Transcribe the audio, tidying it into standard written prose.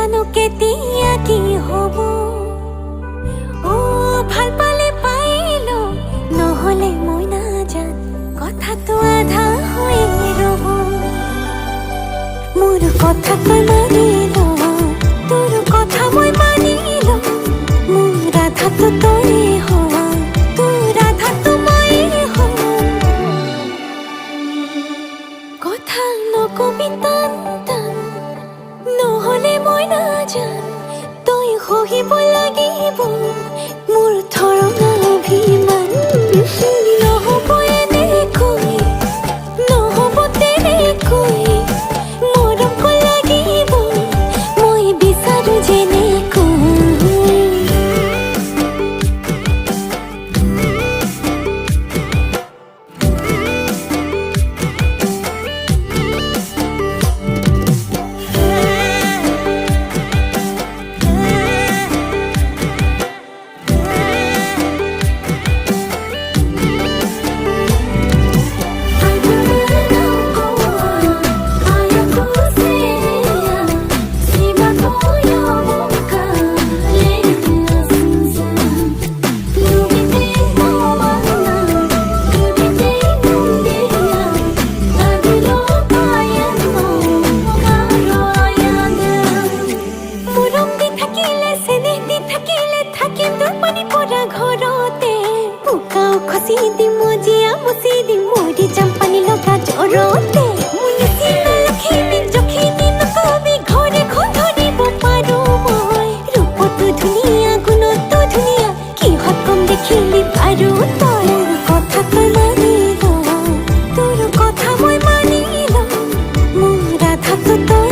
নাজানো কেতিয়া কি হব ভাল পালে পাইলো নহলে মই নাজান কথাটো আধা হৈ ৰব মোৰ কথা তই মানিল তোৰ কথা মই মানিল মোৰ ৰাধাটো তই হোৱা তোৰ ৰাধাটো মই হোৱা কথা নকবি টান টান নহলে মই নাজান তই সহিব লাগিব মোৰ ধৰণা অভিমান নহব এনেকৈ নহব তেনেকৈ মৰম লাগিব মই বিচাৰো যেনেকৈ কথা মই মানিল মোৰ ৰাধাটো